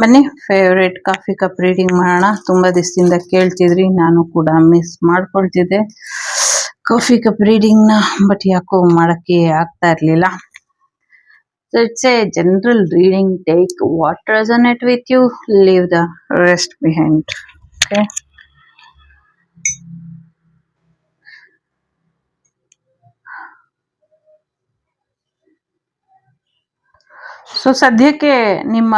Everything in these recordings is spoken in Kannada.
ಬನ್ನಿ ಫೇವ್ರೇಟ್ ಕಾಫಿ ಕಪ್ ರೀಡಿಂಗ್ ಮಾಡೋಣ. ತುಂಬಾ ದಿವಸದಿಂದ ಕೇಳ್ತಿದ್ರಿ, ನಾನು ಕೂಡ ಮಿಸ್ ಮಾಡ್ಕೊಳ್ತಿದ್ದೆ ಕಾಫಿ ಕಪ್ ರೀಡಿಂಗ್ ನ. ಬಟ್ ಯಾಕೋ ಮಾಡಕ್ಕೆ ಆಗ್ತಾ ಇರ್ಲಿಲ್ಲ. So it's a general reading. Take what resonate with you, leave the rest behind. Okay, so ಸದ್ಯಕ್ಕೆ ನಿಮ್ಮ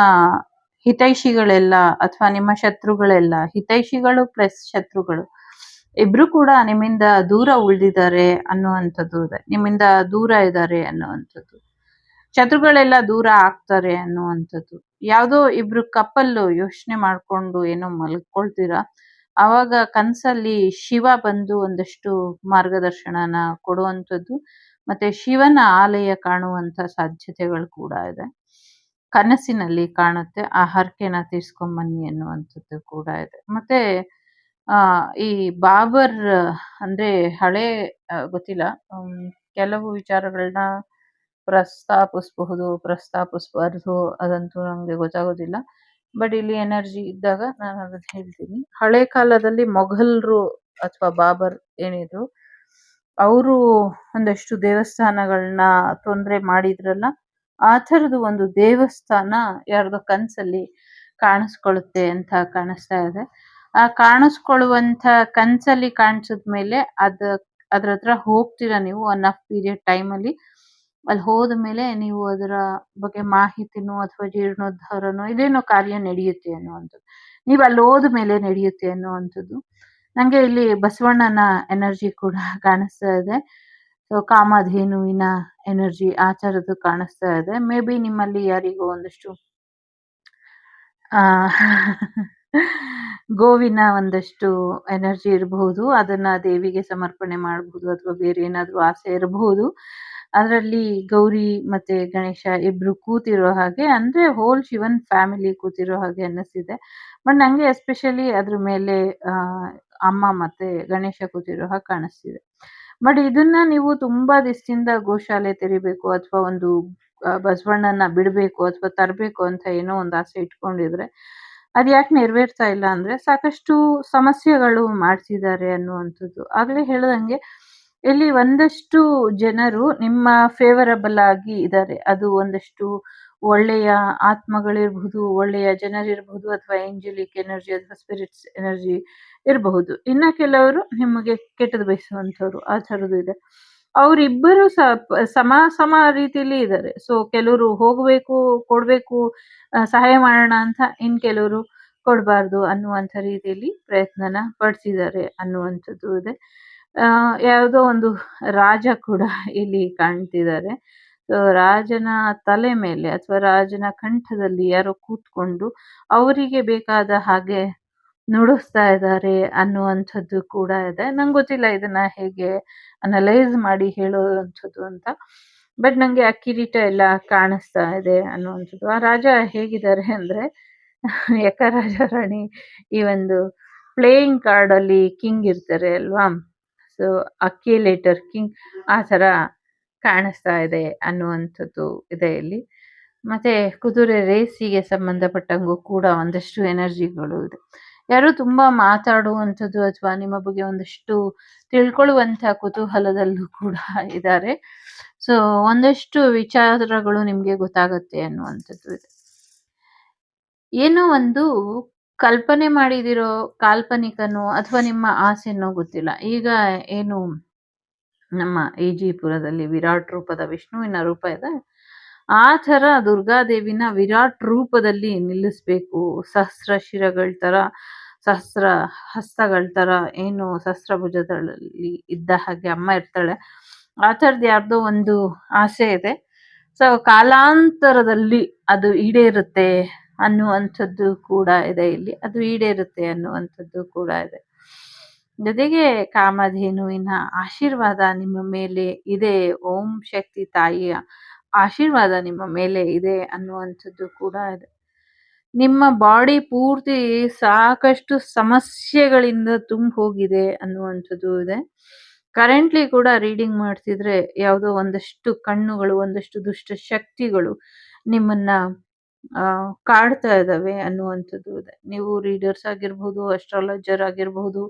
ಹಿತೈಷಿಗಳೆಲ್ಲ ಅಥವಾ ನಿಮ್ಮ ಶತ್ರುಗಳೆಲ್ಲ, ಹಿತೈಷಿಗಳು ಪ್ಲಸ್ ಶತ್ರುಗಳು ಇಬ್ರು ಕೂಡ ನಿಮ್ಮಿಂದ ದೂರ ಉಳಿದಿದ್ದಾರೆ ಅನ್ನುವಂಥದ್ದು ಇದೆ. ನಿಮ್ಮಿಂದ ದೂರ ಇದ್ದಾರೆ ಅನ್ನುವಂಥದ್ದು. ಶತ್ರುಗಳೆಲ್ಲ ದೂರ ಆಗ್ತಾರೆ ಅನ್ನುವಂಥದ್ದು. ಯಾವುದೋ ಇಬ್ರು ಕಪ್ಪಲ್ಲು ಯೋಚನೆ ಮಾಡ್ಕೊಂಡು ಏನೋ ಮಲ್ಕೊಳ್ತೀರಾ, ಆವಾಗ ಕನ್ಸಲ್ಲಿ ಶಿವ ಬಂದು ಒಂದಷ್ಟು ಮಾರ್ಗದರ್ಶನನ ಕೊಡುವಂಥದ್ದು, ಮತ್ತೆ ಶಿವನ ಆಲಯ ಕಾಣುವಂತ ಸಾಧ್ಯತೆಗಳು ಕೂಡ ಇದೆ. ಕನಸಿನಲ್ಲಿ ಕಾಣುತ್ತೆ, ಆ ಹರಕೆನ ತೀರ್ಸ್ಕೊಂಬನ್ನಿ ಅನ್ನುವಂಥದ್ದು ಕೂಡ ಇದೆ. ಮತ್ತೆ ಈ ಬಾಬರ್ ಅಂದ್ರೆ ಹಳೆ ಗೊತ್ತಿಲ್ಲ, ಕೆಲವು ವಿಚಾರಗಳನ್ನ ಪ್ರಸ್ತಾಪಿಸಬಾರ್ದು, ಅದಂತೂ ನಮ್ಗೆ ಗೊತ್ತಾಗೋದಿಲ್ಲ. ಬಟ್ ಇಲ್ಲಿ ಎನರ್ಜಿ ಇದ್ದಾಗ ನಾನು ಅದನ್ನ ಹೇಳ್ತೀನಿ. ಹಳೆ ಕಾಲದಲ್ಲಿ ಮೊಘಲ್ರು ಅಥವಾ ಬಾಬರ್ ಏನಿದ್ರು, ಅವರು ಒಂದಷ್ಟು ದೇವಸ್ಥಾನಗಳನ್ನ ತೊಂದರೆ ಮಾಡಿದ್ರಲ್ಲ, ಆ ಥರದ್ದು ಒಂದು ದೇವಸ್ಥಾನ ಯಾರ್ದೋ ಕನ್ಸಲ್ಲಿ ಕಾಣಿಸ್ಕೊಳ್ಳುತ್ತೆ ಅಂತ ಕಾಣಿಸ್ತಾ ಇದೆ. ಆ ಕಾಣಿಸ್ಕೊಳ್ಳುವಂಥ ಕನ್ಸಲ್ಲಿ ಕಾಣಿಸಿದ್ಮೇಲೆ ಅದ್ರ ಹತ್ರ ಹೋಗ್ತೀರಾ ನೀವು ಅನಫ್ ಪೀರಿಯಡ್ ಟೈಮಲ್ಲಿ. ಅಲ್ಲಿ ಹೋದ ಮೇಲೆ ನೀವು ಅದರ ಬಗ್ಗೆ ಮಾಹಿತಿನೋ ಅಥವಾ ಜೀರ್ಣೋದ್ಧಾರನೋ ಇದೇನೋ ಕಾರ್ಯ ನಡೆಯುತ್ತೆ ಅನ್ನುವಂಥದ್ದು. ನೀವು ಅಲ್ಲಿ ಹೋದ ಮೇಲೆ ನಡೆಯುತ್ತೆ ಅನ್ನುವಂಥದ್ದು. ನಂಗೆ ಇಲ್ಲಿ ಬಸವಣ್ಣನ ಎನರ್ಜಿ ಕೂಡ ಕಾಣಿಸ್ತಾ ಇದೆ. ಸೊ ಕಾಮಧೇನುವಿನ ಎನರ್ಜಿ ಆ ಥರದ್ದು ಕಾಣಿಸ್ತಾ ಇದೆ. ಮೇ ಬಿ ನಿಮ್ಮಲ್ಲಿ ಯಾರಿಗೋ ಒಂದಷ್ಟು ಗೋವಿನ ಒಂದಷ್ಟು ಎನರ್ಜಿ ಇರಬಹುದು, ಅದನ್ನ ದೇವಿಗೆ ಸಮರ್ಪಣೆ ಮಾಡಬಹುದು, ಅಥವಾ ಬೇರೆ ಏನಾದ್ರೂ ಆಸೆ ಇರಬಹುದು. ಅದರಲ್ಲಿ ಗೌರಿ ಮತ್ತೆ ಗಣೇಶ ಇಬ್ರು ಕೂತಿರೋ ಹಾಗೆ, ಅಂದ್ರೆ ಹೋಲ್ ಶಿವನ್ ಫ್ಯಾಮಿಲಿ ಕೂತಿರೋ ಹಾಗೆ ಅನ್ನಿಸ್ತಿದೆ. ಬಟ್ ನಂಗೆ ಎಸ್ಪೆಷಲಿ ಅದ್ರ ಮೇಲೆ ಅಮ್ಮ ಮತ್ತೆ ಗಣೇಶ ಕೂತಿರೋ ಹಾಗೆ ಕಾಣಿಸ್ತಿದೆ. ಬಟ್ ಇದನ್ನ ನೀವು ತುಂಬಾ ದಿವಸದಿಂದ ಗೋಶಾಲೆ ತೆರಿಬೇಕು ಅಥವಾ ಒಂದು ಬಸವಣ್ಣನ ಬಿಡಬೇಕು ಅಥವಾ ತರಬೇಕು ಅಂತ ಏನೋ ಒಂದು ಆಸೆ ಇಟ್ಕೊಂಡಿದ್ರೆ, ಅದು ಯಾಕೆ ನೆರವೇರ್ತಾ ಇಲ್ಲ ಅಂದ್ರೆ ಸಾಕಷ್ಟು ಸಮಸ್ಯೆಗಳು ಮಾಡ್ತಿದ್ದಾರೆ ಅನ್ನುವಂಥದ್ದು. ಆಗ್ಲೇ ಹೇಳ್ದಂಗೆ ಇಲ್ಲಿ ಒಂದಷ್ಟು ಜನರು ನಿಮ್ಮ ಫೇವರಬಲ್ ಆಗಿ ಇದ್ದಾರೆ. ಅದು ಒಂದಷ್ಟು ಒಳ್ಳೆಯ ಆತ್ಮಗಳಿರ್ಬಹುದು, ಒಳ್ಳೆಯ ಜನರಿರ್ಬಹುದು, ಅಥವಾ ಏಂಜಲಿಕ್ ಎನರ್ಜಿ ಅಥವಾ ಸ್ಪಿರಿಟ್ಸ್ ಎನರ್ಜಿ ಇರಬಹುದು. ಇನ್ನ ಕೆಲವರು ನಿಮಗೆ ಕೆಟ್ಟದ್ದು ಬಯಸುವಂಥವ್ರು, ಆ ಥರದ್ದು ಇದೆ. ಅವರಿಬ್ಬರು ಸಮ ಸಮ ರೀತಿಯಲ್ಲಿ ಇದ್ದಾರೆ. ಸೊ ಕೆಲವರು ಹೋಗಬೇಕು, ಕೊಡ್ಬೇಕು, ಸಹಾಯ ಮಾಡೋಣ ಅಂತ, ಇನ್ ಕೆಲವರು ಕೊಡಬಾರ್ದು ಅನ್ನುವಂಥ ರೀತಿಯಲ್ಲಿ ಪ್ರಯತ್ನನ ಪಡ್ತಿದ್ದಾರೆ ಅನ್ನುವಂಥದ್ದು ಇದೆ. ಯಾವುದೋ ಒಂದು ರಾಜ ಕೂಡ ಇಲ್ಲಿ ಕಾಣ್ತಿದ್ದಾರೆ. ರಾಜನ ತಲೆ ಮೇಲೆ ಅಥವಾ ರಾಜನ ಕಂಠದಲ್ಲಿ ಯಾರೋ ಕೂತ್ಕೊಂಡು ಅವರಿಗೆ ಬೇಕಾದ ಹಾಗೆ ನುಡಿಸ್ತಾ ಇದ್ದಾರೆ ಅನ್ನುವಂಥದ್ದು ಕೂಡ ಇದೆ. ನಂಗೆ ಗೊತ್ತಿಲ್ಲ ಇದನ್ನ ಹೇಗೆ ಅನಲೈಸ್ ಮಾಡಿ ಹೇಳುವಂಥದ್ದು ಅಂತ. ಬಟ್ ನಂಗೆ ಆ ಕಿರೀಟ ಎಲ್ಲ ಕಾಣಿಸ್ತಾ ಇದೆ ಅನ್ನುವಂಥದ್ದು. ಆ ರಾಜ ಹೇಗಿದ್ದಾರೆ ಅಂದ್ರೆ ಯಕರಾಜ ರಾಣಿ ಈ ಒಂದು ಪ್ಲೇಯಿಂಗ್ ಕಾರ್ಡ್ ಅಲ್ಲಿ ಕಿಂಗ್ ಇರ್ತಾರೆ ಅಲ್ವಾ, ಸೊ ಅಕ್ಯುಲೇಟರ್ ಕಿಂಗ್ ಆ ಥರ ಕಾಣಿಸ್ತಾ ಇದೆ ಅನ್ನುವಂಥದ್ದು ಇದೆ ಇಲ್ಲಿ. ಮತ್ತೆ ಕುದುರೆ ರೇಸಿಗೆ ಸಂಬಂಧಪಟ್ಟಂಗೂ ಕೂಡ ಒಂದಷ್ಟು ಎನರ್ಜಿಗಳು ಇದೆ. ಯಾರು ತುಂಬಾ ಮಾತಾಡುವಂಥದ್ದು ಅಥವಾ ನಿಮ್ಮ ಬಗ್ಗೆ ಒಂದಷ್ಟು ತಿಳ್ಕೊಳ್ಳುವಂಥ ಕುತೂಹಲದಲ್ಲೂ ಕೂಡ ಇದ್ದಾರೆ. ಸೊ ಒಂದಷ್ಟು ವಿಚಾರಗಳು ನಿಮ್ಗೆ ಗೊತ್ತಾಗತ್ತೆ ಅನ್ನುವಂಥದ್ದು ಇದೆ. ಏನೋ ಒಂದು ಕಲ್ಪನೆ ಮಾಡಿದಿರೋ ಕಾಲ್ಪನಿಕನೋ ಅಥವಾ ನಿಮ್ಮ ಆಸೆನೋ ಗೊತ್ತಿಲ್ಲ. ಈಗ ಏನು ನಮ್ಮ ಈಜಿಪುರದಲ್ಲಿ ವಿರಾಟ್ ರೂಪದ ವಿಷ್ಣುವಿನ ರೂಪ ಇದೆ, ಆ ಥರ ದುರ್ಗಾದೇವಿನ ವಿರಾಟ್ ರೂಪದಲ್ಲಿ ನಿಲ್ಲಿಸ್ಬೇಕು. ಸಹಸ್ರ ಶಿರಗಳ ತರ, ಸಹಸ್ರ ಹಸ್ತಗಳ ತರ, ಏನು ಸಹಸ್ರಭುಜದಲ್ಲಿ ಇದ್ದ ಹಾಗೆ ಅಮ್ಮ ಇರ್ತಾಳೆ, ಆ ಥರದ್ದು ಯಾರ್ದೋ ಒಂದು ಆಸೆ ಇದೆ. ಸೊ ಕಾಲಾಂತರದಲ್ಲಿ ಅದು ಈಡೇರುತ್ತೆ ಅನ್ನುವಂಥದ್ದು ಕೂಡ ಇದೆ ಇಲ್ಲಿ. ಅದು ಈಡೇರುತ್ತೆ ಅನ್ನುವಂಥದ್ದು ಕೂಡ ಇದೆ. ಜೊತೆಗೆ ಕಾಮಧೇನುವಿನ ಆಶೀರ್ವಾದ ನಿಮ್ಮ ಮೇಲೆ ಇದೆ, ಓಂ ಶಕ್ತಿ ತಾಯಿಯ ಆಶೀರ್ವಾದ ನಿಮ್ಮ ಮೇಲೆ ಇದೆ ಅನ್ನುವಂಥದ್ದು ಕೂಡ ಇದೆ. ನಿಮ್ಮ ಬಾಡಿ ಪೂರ್ತಿ ಸಾಕಷ್ಟು ಸಮಸ್ಯೆಗಳಿಂದ ತುಂಬ ಹೋಗಿದೆ ಅನ್ನುವಂಥದ್ದು ಇದೆ. ಕರೆಂಟ್ಲಿ ಕೂಡ ರೀಡಿಂಗ್ ಮಾಡ್ತಿದ್ರೆ ಯಾವುದೋ ಒಂದಷ್ಟು ಕಣ್ಣುಗಳು, ಒಂದಷ್ಟು ದುಷ್ಟ ಶಕ್ತಿಗಳು ನಿಮ್ಮನ್ನ ಕಾಡ್ತಾ ಇದ್ದಾವೆ ಅನ್ನುವಂಥದ್ದು ಇದೆ. ನೀವು ರೀಡರ್ಸ್ ಆಗಿರ್ಬೋದು, ಅಸ್ಟ್ರಾಲಜರ್ ಆಗಿರ್ಬಹುದು,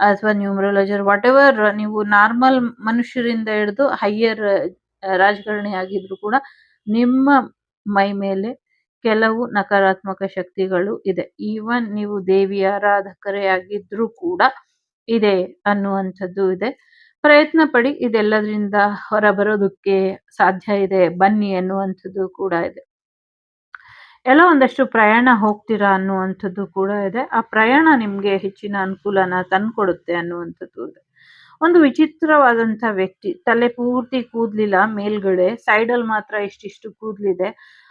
ಅಥವಾ ನ್ಯೂಮರಾಲಜರ್ ವಾಟೆವರ್, ನೀವು ನಾರ್ಮಲ್ ಮನುಷ್ಯರಿಂದ ಹಿಡಿದು ಹೈಯರ್ ರಾಜಕಾರಣಿ ಆಗಿದ್ರು ಕೂಡ ನಿಮ್ಮ ಮೈ ಮೇಲೆ ಕೆಲವು ನಕಾರಾತ್ಮಕ ಶಕ್ತಿಗಳು ಇದೆ. ಈವನ್ ನೀವು ದೇವಿ ಆರಾಧಕರೇ ಆಗಿದ್ರೂ ಕೂಡ ಇದೆ ಅನ್ನುವಂಥದ್ದು ಇದೆ. ಪ್ರಯತ್ನ ಪಡಿ, ಇದೆಲ್ಲದರಿಂದ ಹೊರಬರೋದಕ್ಕೆ ಸಾಧ್ಯ ಇದೆ, ಬನ್ನಿ ಅನ್ನುವಂಥದ್ದು ಕೂಡ ಇದೆ. ಎಲ್ಲೋ ಒಂದಷ್ಟು ಪ್ರಯಾಣ ಹೋಗ್ತೀರಾ ಅನ್ನುವಂಥದ್ದು ಕೂಡ ಇದೆ. ಆ ಪ್ರಯಾಣ ನಿಮ್ಗೆ ಹೆಚ್ಚಿನ ಅನುಕೂಲನ ತಂದ್ಕೊಡುತ್ತೆ ಅನ್ನುವಂಥದ್ದು ಇದೆ. ಒಂದು ವಿಚಿತ್ರವಾದಂಥ ವ್ಯಕ್ತಿ, ತಲೆ ಪೂರ್ತಿ ಕೂದ್ಲಿಲ್ಲ, ಮೇಲ್ಗಡೆ ಸೈಡಲ್ಲಿ ಮಾತ್ರ ಇಷ್ಟಿಷ್ಟು ಕೂದ್ಲಿದೆ,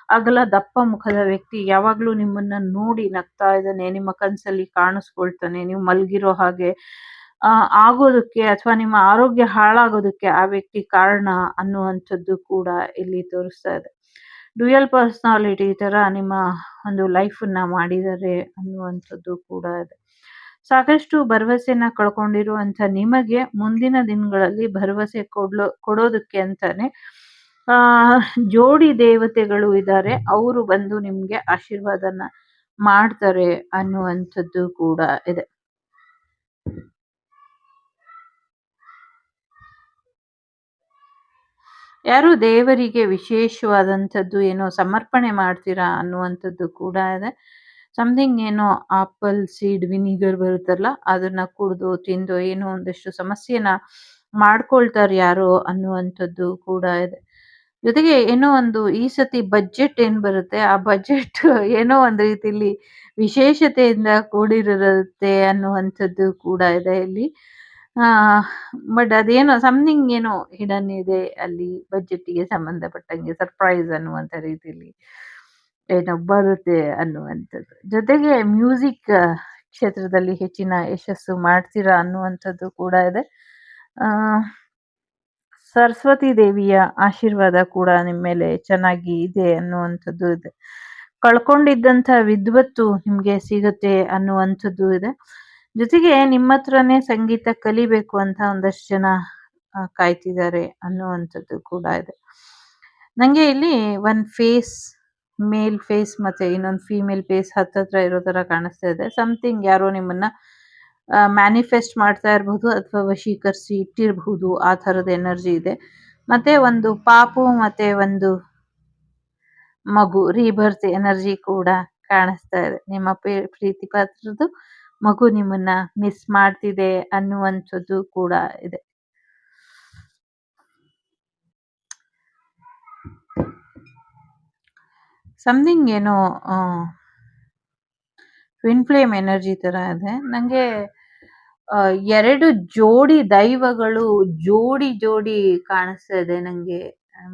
ಅಗಲ ದಪ್ಪ ಮುಖದ ವ್ಯಕ್ತಿ, ಯಾವಾಗ್ಲೂ ನಿಮ್ಮನ್ನ ನೋಡಿ ನಗ್ತಾ ಇದ್ದಾನೆ, ನಿಮ್ಮ ಕನ್ಸಲ್ಲಿ ಕಾಣಿಸ್ಕೊಳ್ತಾನೆ, ನೀವು ಮಲ್ಗಿರೋ ಹಾಗೆ ಆಗೋದಕ್ಕೆ ಅಥವಾ ನಿಮ್ಮ ಆರೋಗ್ಯ ಹಾಳಾಗೋದಕ್ಕೆ ಆ ವ್ಯಕ್ತಿ ಕಾರಣ ಅನ್ನುವಂಥದ್ದು ಕೂಡ ಇಲ್ಲಿ ತೋರಿಸ್ತಾ ಇದೆ. ಡ್ಯುಯಲ್ ಪರ್ಸನಾಲಿಟಿ ತರ ನಿಮ್ಮ ಒಂದು ಲೈಫನ್ನ ಮಾಡಿದ್ದಾರೆ ಅನ್ನುವಂಥದ್ದು ಕೂಡ ಇದೆ. ಸಾಕಷ್ಟು ಭರವಸೆನ ಕಳ್ಕೊಂಡಿರುವಂತ ನಿಮಗೆ ಮುಂದಿನ ದಿನಗಳಲ್ಲಿ ಭರವಸೆ ಕೊಡೋದಕ್ಕೆ ಅಂತಾನೆ ಆ ಜೋಡಿ ದೇವತೆಗಳು ಇದ್ದಾರೆ, ಅವರು ಬಂದು ನಿಮ್ಗೆ ಆಶೀರ್ವಾದನ ಮಾಡ್ತಾರೆ ಅನ್ನುವಂಥದ್ದು ಕೂಡ ಇದೆ. ಯಾರು ದೇವರಿಗೆ ವಿಶೇಷವಾದಂಥದ್ದು ಏನೋ ಸಮರ್ಪಣೆ ಮಾಡ್ತೀರಾ ಅನ್ನುವಂಥದ್ದು ಕೂಡ ಇದೆ. ಸಮಥಿಂಗ್ ಏನೋ ಆಪಲ್ ಸೀಡ್ ವಿನಿಗರ್ ಬರುತ್ತಲ್ಲ, ಅದನ್ನ ಕುಡ್ದು ತಿಂದು ಏನೋ ಒಂದಷ್ಟು ಸಮಸ್ಯೆನ ಮಾಡ್ಕೊಳ್ತಾರೆ ಯಾರೋ ಅನ್ನುವಂಥದ್ದು ಕೂಡ ಇದೆ. ಜೊತೆಗೆ ಏನೋ ಒಂದು ಈ ಸತಿ ಬಜೆಟ್ ಏನ್ ಬರುತ್ತೆ, ಆ ಬಜೆಟ್ ಏನೋ ಒಂದು ರೀತಿಲಿ ವಿಶೇಷತೆಯಿಂದ ಕೂಡಿರುತ್ತೆ ಅನ್ನುವಂಥದ್ದು ಕೂಡ ಇದೆ ಇಲ್ಲಿ. ಬಟ್ ಅದೇನೋ ಸಮಥಿಂಗ್ ಏನೋ ಹಿಡನ್ ಇದೆ ಅಲ್ಲಿ, ಬಜೆಟ್ಗೆ ಸಂಬಂಧಪಟ್ಟಂಗೆ ಸರ್ಪ್ರೈಸ್ ಅನ್ನುವಂಥ ರೀತಿಲಿ ಏನೋ ಬರುತ್ತೆ ಅನ್ನುವಂಥದ್ದು. ಜೊತೆಗೆ ಮ್ಯೂಸಿಕ್ ಕ್ಷೇತ್ರದಲ್ಲಿ ಹೆಚ್ಚಿನ ಯಶಸ್ಸು ಮಾಡ್ತೀರಾ ಅನ್ನುವಂಥದ್ದು ಕೂಡ ಇದೆ. ಸರಸ್ವತಿ ದೇವಿಯ ಆಶೀರ್ವಾದ ಕೂಡ ನಿಮ್ಮ ಮೇಲೆ ಚೆನ್ನಾಗಿ ಇದೆ ಅನ್ನುವಂಥದ್ದು ಇದೆ. ಕಳ್ಕೊಂಡಿದ್ದಂಥ ವಿದ್ವತ್ತು ನಿಮ್ಗೆ ಸಿಗುತ್ತೆ ಅನ್ನುವಂಥದ್ದು ಇದೆ. ಜೊತೆಗೆ ನಿಮ್ಮ ಹತ್ರನೇ ಸಂಗೀತ ಕಲಿಬೇಕು ಅಂತ ಒಂದಷ್ಟು ಜನ ಕಾಯ್ತಿದ್ದಾರೆ ಅನ್ನುವಂಥದ್ದು ಕೂಡ ಇದೆ. ನಂಗೆ ಇಲ್ಲಿ ಒಂದು ಫೇಸ್, ಮೇಲ್ ಫೇಸ್ ಮತ್ತೆ ಇನ್ನೊಂದು ಫೀಮೇಲ್ ಫೇಸ್ ಹತ್ತತ್ರ ಇರೋ ತರ ಕಾಣಿಸ್ತಾ ಇದೆ. ಸಮಥಿಂಗ್ ಯಾರೋ ನಿಮ್ಮನ್ನ ಮ್ಯಾನಿಫೆಸ್ಟ್ ಮಾಡ್ತಾ ಇರಬಹುದು ಅಥವಾ ವಶೀಕರಿಸಿ ಇಟ್ಟಿರಬಹುದು, ಆ ಥರದ ಎನರ್ಜಿ ಇದೆ. ಮತ್ತೆ ಒಂದು ಪಾಪು ಮತ್ತೆ ಒಂದು ಮಗು, ರೀಬರ್ತ್ ಎನರ್ಜಿ ಕೂಡ ಕಾಣಿಸ್ತಾ ಇದೆ. ನಿಮ್ಮ ಪ್ರೀತಿ ಪಾತ್ರದ್ದು ಮಗು ನಿಮ್ಮನ್ನ ಮಿಸ್ ಮಾಡ್ತಿದೆ ಅನ್ನುವಂಥದ್ದು ಕೂಡ ಇದೆ. ಸಮಥಿಂಗ್ ಏನೋ ಟ್ವಿನ್ ಫ್ಲೇಮ್ ಎನರ್ಜಿ ತರ ಇದೆ. ನಂಗೆ ಎರಡು ಜೋಡಿ ದೈವಗಳು ಜೋಡಿ ಜೋಡಿ ಕಾಣಿಸ್ತಾ ಇದೆ ನಂಗೆ.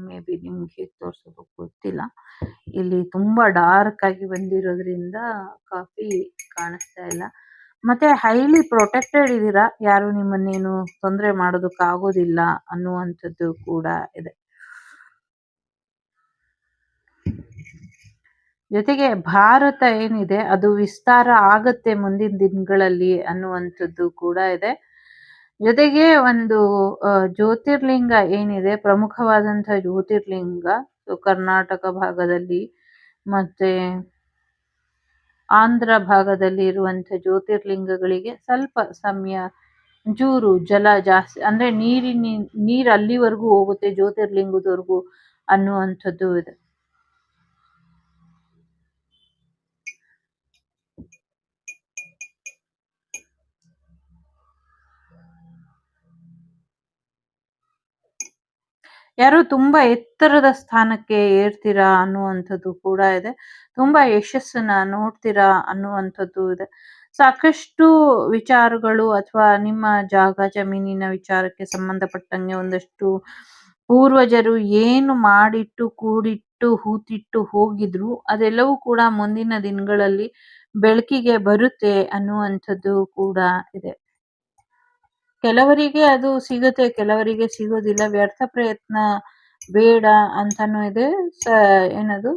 ಮೇ ಬಿ ನಿಮ್ಗೆ ತೋರ್ಸೋದಕ್ಕೆ ಗೊತ್ತಿಲ್ಲ, ಇಲ್ಲಿ ತುಂಬಾ ಡಾರ್ಕ್ ಆಗಿ ಬಂದಿರೋದ್ರಿಂದ ಕಾಫಿ ಕಾಣಿಸ್ತಾ ಇಲ್ಲ. ಮತ್ತೆ ಹೈಲಿ ಪ್ರೊಟೆಕ್ಟೆಡ್ ಇದ್ದೀರಾ, ಯಾರು ನಿಮ್ಮನ್ನೇನು ತೊಂದರೆ ಮಾಡೋದಕ್ಕೆ ಆಗೋದಿಲ್ಲ ಅನ್ನುವಂಥದ್ದು ಕೂಡ ಇದೆ. ಜೊತೆಗೆ ಭಾರತ ಏನಿದೆ ಅದು ವಿಸ್ತಾರ ಆಗತ್ತೆ ಮುಂದಿನ ದಿನಗಳಲ್ಲಿ ಅನ್ನುವಂಥದ್ದು ಕೂಡ ಇದೆ. ಜೊತೆಗೆ ಒಂದು ಜ್ಯೋತಿರ್ಲಿಂಗ ಏನಿದೆ, ಪ್ರಮುಖವಾದಂತಹ ಜ್ಯೋತಿರ್ಲಿಂಗ ಕರ್ನಾಟಕ ಭಾಗದಲ್ಲಿ ಮತ್ತೆ ಆಂಧ್ರ ಭಾಗದಲ್ಲಿ ಇರುವಂಥ ಜ್ಯೋತಿರ್ಲಿಂಗಗಳಿಗೆ ಸ್ವಲ್ಪ ಸಮಯ ಚೂರು ಜಲ ಜಾಸ್ತಿ, ಅಂದ್ರೆ ನೀರು ಅಲ್ಲಿವರೆಗೂ ಹೋಗುತ್ತೆ ಜ್ಯೋತಿರ್ಲಿಂಗದವರೆಗೂ ಅನ್ನುವಂಥದ್ದು ಇದೆ. ಯಾರೋ ತುಂಬಾ ಎತ್ತರದ ಸ್ಥಾನಕ್ಕೆ ಏರ್ತೀರಾ ಅನ್ನುವಂಥದ್ದು ಕೂಡ ಇದೆ. ತುಂಬಾ ಯಶಸ್ಸನ್ನ ನೋಡ್ತೀರಾ ಅನ್ನುವಂಥದ್ದು ಇದೆ. ಸಾಕಷ್ಟು ವಿಚಾರಗಳು ಅಥವಾ ನಿಮ್ಮ ಜಾಗ ಜಮೀನಿನ ವಿಚಾರಕ್ಕೆ ಸಂಬಂಧಪಟ್ಟಂಗೆ ಒಂದಷ್ಟು ಪೂರ್ವಜರು ಏನು ಮಾಡಿಟ್ಟು ಕೂಡಿಟ್ಟು ಹೂತಿಟ್ಟು ಹೋಗಿದ್ರು ಅದೆಲ್ಲವೂ ಕೂಡ ಮುಂದಿನ ದಿನಗಳಲ್ಲಿ ಬೆಳಕಿಗೆ ಬರುತ್ತೆ ಅನ್ನುವಂಥದ್ದು ಕೂಡ ಇದೆ. ಕೆಲವರಿಗೆ ಅದು ಸಿಗುತ್ತೆ, ಕೆಲವರಿಗೆ ಸಿಗೋದಿಲ್ಲ. ವ್ಯರ್ಥ ಪ್ರಯತ್ನ ಬೇಡ ಅಂತಾನೂ ಇದೆ. ಏನದು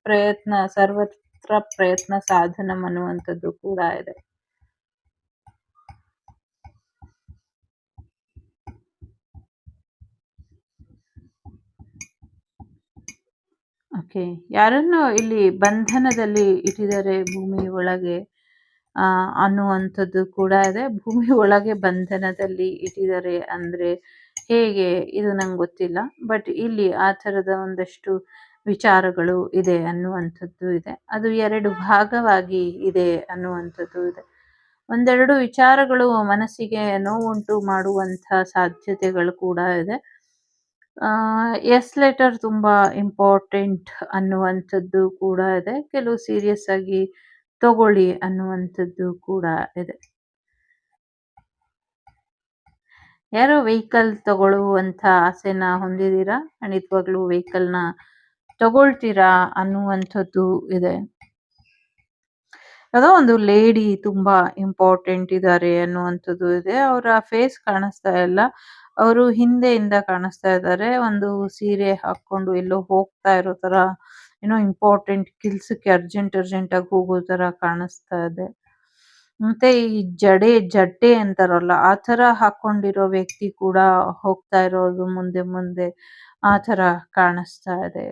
ಪ್ರಯತ್ನ ಸರ್ವತ್ರ ಪ್ರಯತ್ನ ಸಾಧನಂ ಅನ್ನುವಂಥದ್ದು ಕೂಡ ಇದೆ. ಓಕೆ. ಯಾರನ್ನೋ ಇಲ್ಲಿ ಬಂಧನದಲ್ಲಿ ಇಟ್ಟಿದ್ದಾರೆ ಭೂಮಿ ಒಳಗೆ ಅನ್ನುವಂಥದ್ದು ಕೂಡ ಇದೆ. ಭೂಮಿ ಒಳಗೆ ಬಂಧನದಲ್ಲಿ ಇಟ್ಟಿದ್ದಾರೆ ಅಂದ್ರೆ ಹೇಗೆ? ಇದು ನಂಗೆ ಗೊತ್ತಿಲ್ಲ. ಬಟ್ ಇಲ್ಲಿ ಆ ಥರದ ಒಂದಷ್ಟು ವಿಚಾರಗಳು ಇದೆ ಅನ್ನುವಂಥದ್ದು ಇದೆ. ಅದು 2 ಭಾಗವಾಗಿ ಇದೆ ಅನ್ನುವಂಥದ್ದು ಇದೆ. ಒಂದೆರಡು ವಿಚಾರಗಳು ಮನಸ್ಸಿಗೆ ನೋವುಂಟು ಮಾಡುವಂಥ ಸಾಧ್ಯತೆಗಳು ಕೂಡ ಇದೆ. ಎಸ್ ಲೆಟರ್ ತುಂಬಾ ಇಂಪಾರ್ಟೆಂಟ್ ಅನ್ನುವಂಥದ್ದು ಕೂಡ ಇದೆ. ಕೆಲವು ಸೀರಿಯಸ್ ಆಗಿ ತಗೊಳ್ಳಿ ಅನ್ನುವಂಥದ್ದು ಕೂಡ ಇದೆ. ಯಾರೋ ವೆಹಿಕಲ್ ತಗೊಳ್ಳುವಂಥ ಆಸೆನ ಹೊಂದಿದ್ದೀರಾ, ಖಂಡಿತವಾಗ್ಲೂ ವೆಹಿಕಲ್ನ ತಗೊಳ್ತೀರಾ ಅನ್ನುವಂಥದ್ದು ಇದೆ. ಯಾವುದೋ ಒಂದು ಲೇಡಿ ತುಂಬಾ ಇಂಪಾರ್ಟೆಂಟ್ ಇದ್ದಾರೆ ಅನ್ನುವಂಥದ್ದು ಇದೆ. ಅವರ ಫೇಸ್ ಕಾಣಿಸ್ತಾ ಇಲ್ಲ. ಅವರು ಹಿಂದೆಯಿಂದ ಕಾಣಿಸ್ತಾ ಇದ್ದಾರೆ. ಒಂದು ಸೀರೆ ಹಾಕೊಂಡು ಎಲ್ಲೋ ಹೋಗ್ತಾ ಇರೋ ತರ, ಏನೋ ಇಂಪಾರ್ಟೆಂಟ್ ಕೆಲ್ಸಕ್ಕೆ ಅರ್ಜೆಂಟ್ ಆಗಿ ಹೋಗೋ ತರ ಕಾಣಿಸ್ತಾ ಇದೆ. ಮತ್ತೆ ಈ ಜಡ್ಡೆ ಅಂತಾರಲ್ಲ, ಆ ತರ ಹಾಕೊಂಡಿರೋ ವ್ಯಕ್ತಿ ಕೂಡ ಹೋಗ್ತಾ ಇರೋದು ಮುಂದೆ ಮುಂದೆ ಆ ತರ ಕಾಣಿಸ್ತಾ ಇದೆ.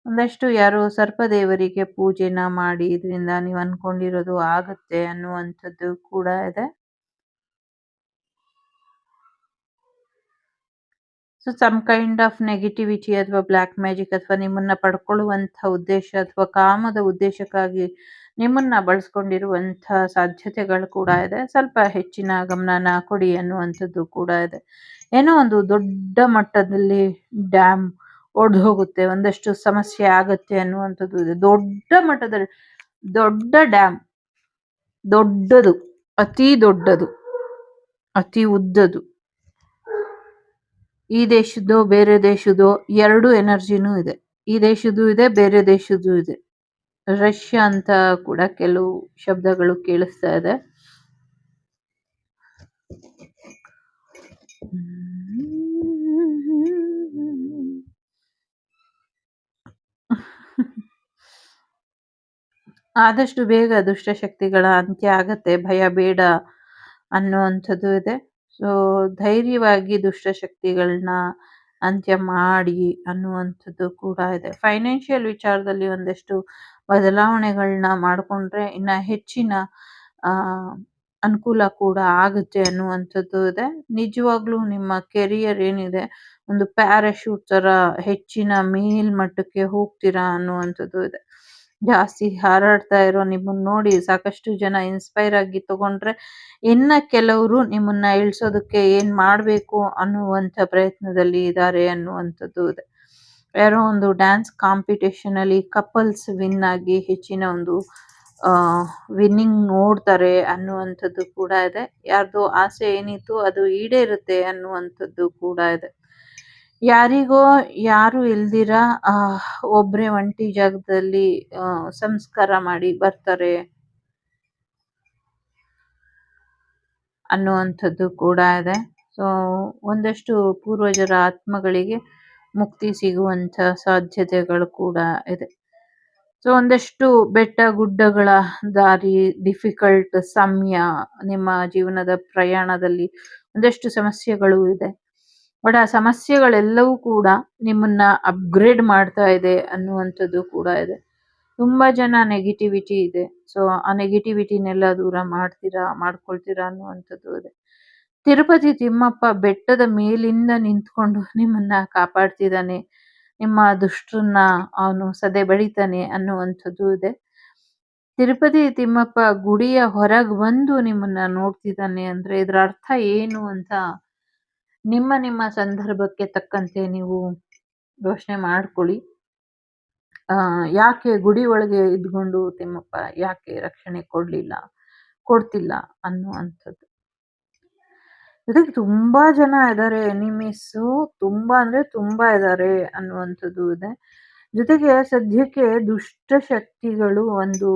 ಒಂದಷ್ಟು ಯಾರೋ ಸರ್ಪದೇವರಿಗೆ ಪೂಜೆನ ಮಾಡಿ ಇದರಿಂದ ನೀವು ಅನ್ಕೊಂಡಿರೋದು ಆಗುತ್ತೆ ಅನ್ನುವಂಥದ್ದು ಕೂಡ ಇದೆ. So some kind of negativity ಅಥವಾ ಬ್ಲ್ಯಾಕ್ ಮ್ಯಾಜಿಕ್ ಅಥವಾ ನಿಮ್ಮನ್ನ ಪಡ್ಕೊಳ್ಳುವಂಥ ಉದ್ದೇಶ ಅಥವಾ ಕಾಮದ ಉದ್ದೇಶಕ್ಕಾಗಿ ನಿಮ್ಮನ್ನ ಬಳಸ್ಕೊಂಡಿರುವಂಥ ಸಾಧ್ಯತೆಗಳು ಕೂಡ ಇದೆ. ಸ್ವಲ್ಪ ಹೆಚ್ಚಿನ ಗಮನನ ಕೊಡಿ ಅನ್ನುವಂಥದ್ದು ಕೂಡ ಇದೆ. ಏನೋ ಒಂದು ದೊಡ್ಡ ಮಟ್ಟದಲ್ಲಿ ಡ್ಯಾಮ್ ಒಡೆದು ಹೋಗುತ್ತೆ, ಒಂದಷ್ಟು ಸಮಸ್ಯೆ ಆಗತ್ತೆ ಅನ್ನುವಂಥದ್ದು ಇದೆ. ದೊಡ್ಡ ಮಟ್ಟದಲ್ಲಿ ದೊಡ್ಡ ಡ್ಯಾಮ್, ದೊಡ್ಡದು, ಅತಿ ದೊಡ್ಡದು, ಅತಿ ಉದ್ದದು, ಈ ದೇಶದ್ದೋ ಬೇರೆ ದೇಶದ್ದೋ ಎರಡು ಎನರ್ಜಿನೂ ಇದೆ. ಈ ದೇಶದ್ದು ಇದೆ, ಬೇರೆ ದೇಶದ್ದು ಇದೆ. ರಷ್ಯಾ ಅಂತ ಕೂಡ ಕೆಲವು ಶಬ್ದಗಳು ಕೇಳಿಸ್ತಾ ಇದೆ. ಆದಷ್ಟು ಬೇಗ ದುಷ್ಟಶಕ್ತಿಗಳ ಅಂತ್ಯ ಆಗತ್ತೆ, ಭಯ ಬೇಡ ಅನ್ನುವಂಥದ್ದು ಇದೆ. ಸೊ ಧೈರ್ಯವಾಗಿ ದುಷ್ಟಶಕ್ತಿಗಳನ್ನ ಅಂತ್ಯ ಮಾಡಿ ಅನ್ನುವಂಥದ್ದು ಕೂಡ ಇದೆ. ಫೈನಾನ್ಷಿಯಲ್ ವಿಚಾರದಲ್ಲಿ ಒಂದಷ್ಟು ಬದಲಾವಣೆಗಳನ್ನ ಮಾಡಿಕೊಂಡ್ರೆ ಇನ್ನ ಹೆಚ್ಚಿನ ಅನುಕೂಲ ಕೂಡ ಆಗುತ್ತೆ ಅನ್ನುವಂಥದ್ದು ಇದೆ. ನಿಜವಾಗ್ಲೂ ನಿಮ್ಮ ಕೆರಿಯರ್ ಏನಿದೆ ಒಂದು ಪ್ಯಾರಾಶೂಟ್ ತರ ಹೆಚ್ಚಿನ ಮೇಲ್ಮಟ್ಟಕ್ಕೆ ಹೋಗ್ತೀರಾ ಅನ್ನುವಂಥದ್ದು ಇದೆ. ಜಾಸ್ತಿ ಹಾರಾಡ್ತಾ ಇರೋ ನಿಮ್ಮನ್ನ ನೋಡಿ ಸಾಕಷ್ಟು ಜನ ಇನ್ಸ್ಪೈರ್ ಆಗಿ ತಗೊಂಡ್ರೆ ಇನ್ನ ಕೆಲವರು ನಿಮ್ಮನ್ನ ಇಳಿಸೋದಕ್ಕೆ ಏನ್ ಮಾಡ್ಬೇಕು ಅನ್ನುವಂಥ ಪ್ರಯತ್ನದಲ್ಲಿ ಇದ್ದಾರೆ ಅನ್ನುವಂಥದ್ದು ಇದೆ. ಯಾರೋ ಒಂದು ಡ್ಯಾನ್ಸ್ ಕಾಂಪಿಟೇಷನ್ ಅಲ್ಲಿ ಕಪಲ್ಸ್ ವಿನ್ ಆಗಿ ಹೆಚ್ಚಿನ ಒಂದು ವಿನ್ನಿಂಗ್ ನೋಡ್ತಾರೆ ಅನ್ನುವಂಥದ್ದು ಕೂಡ ಇದೆ. ಯಾರ್ದು ಆಸೆ ಏನಿತ್ತು ಅದು ಈಡೇರುತ್ತೆ ಅನ್ನುವಂಥದ್ದು ಕೂಡ ಇದೆ. ಯಾರಿಗೋ ಯಾರು ಇಲ್ದಿರ ಒಬ್ರೇ ಒಂಟಿ ಜಾಗದಲ್ಲಿ ಸಂಸ್ಕಾರ ಮಾಡಿ ಬರ್ತಾರೆ ಅನ್ನುವಂಥದ್ದು ಕೂಡ ಇದೆ. ಸೊ ಒಂದಷ್ಟು ಪೂರ್ವಜರ ಆತ್ಮಗಳಿಗೆ ಮುಕ್ತಿ ಸಿಗುವಂಥ ಸಾಧ್ಯತೆಗಳು ಕೂಡ ಇದೆ. ಸೊ ಒಂದಷ್ಟು ಬೆಟ್ಟ ಗುಡ್ಡಗಳ ದಾರಿ, ಡಿಫಿಕಲ್ಟ್ ಸಮಯ, ನಿಮ್ಮ ಜೀವನದ ಪ್ರಯಾಣದಲ್ಲಿ ಒಂದಷ್ಟು ಸಮಸ್ಯೆಗಳು ಇದೆ. ಬಟ್ ಆ ಸಮಸ್ಯೆಗಳೆಲ್ಲವೂ ಕೂಡ ನಿಮ್ಮನ್ನ ಅಪ್ಗ್ರೇಡ್ ಮಾಡ್ತಾ ಇದೆ ಅನ್ನುವಂಥದ್ದು ಕೂಡ ಇದೆ. ತುಂಬಾ ಜನ ನೆಗೆಟಿವಿಟಿ ಇದೆ. ಸೊ ಆ ನೆಗೆಟಿವಿಟಿನೆಲ್ಲ ದೂರ ಮಾಡ್ಕೊಳ್ತೀರಾ ಅನ್ನುವಂಥದ್ದು ಇದೆ. ತಿರುಪತಿ ತಿಮ್ಮಪ್ಪ ಬೆಟ್ಟದ ಮೇಲಿಂದ ನಿಂತ್ಕೊಂಡು ನಿಮ್ಮನ್ನ ಕಾಪಾಡ್ತಿದ್ದಾನೆ, ನಿಮ್ಮ ದುಷ್ಟರನ್ನ ಅವನು ಸದೆ ಬಡಿತಾನೆ ಅನ್ನುವಂಥದ್ದು ಇದೆ. ತಿರುಪತಿ ತಿಮ್ಮಪ್ಪ ಗುಡಿಯ ಹೊರಗೆ ಬಂದು ನಿಮ್ಮನ್ನ ನೋಡ್ತಿದ್ದಾನೆ ಅಂದ್ರೆ ಇದರ ಅರ್ಥ ಏನು ಅಂತ ನಿಮ್ಮ ಸಂದರ್ಭಕ್ಕೆ ತಕ್ಕಂತೆ ನೀವು ಯೋಚನೆ ಮಾಡ್ಕೊಳ್ಳಿ. ಯಾಕೆ ಗುಡಿ ಒಳಗೆ ಇದ್ಕೊಂಡು ತಿಮ್ಮಪ್ಪ ಯಾಕೆ ರಕ್ಷಣೆ ಕೊಡ್ತಿಲ್ಲ ಅನ್ನುವಂಥದ್ದು. ಜೊತೆಗೆ ತುಂಬಾ ಜನ ಇದ್ದಾರೆ, ಎನಿಮೀಸು ತುಂಬಾ ಅಂದ್ರೆ ತುಂಬಾ ಇದ್ದಾರೆ ಅನ್ನುವಂಥದ್ದು ಇದೆ. ಜೊತೆಗೆ ಸದ್ಯಕ್ಕೆ ದುಷ್ಟಶಕ್ತಿಗಳು ಒಂದು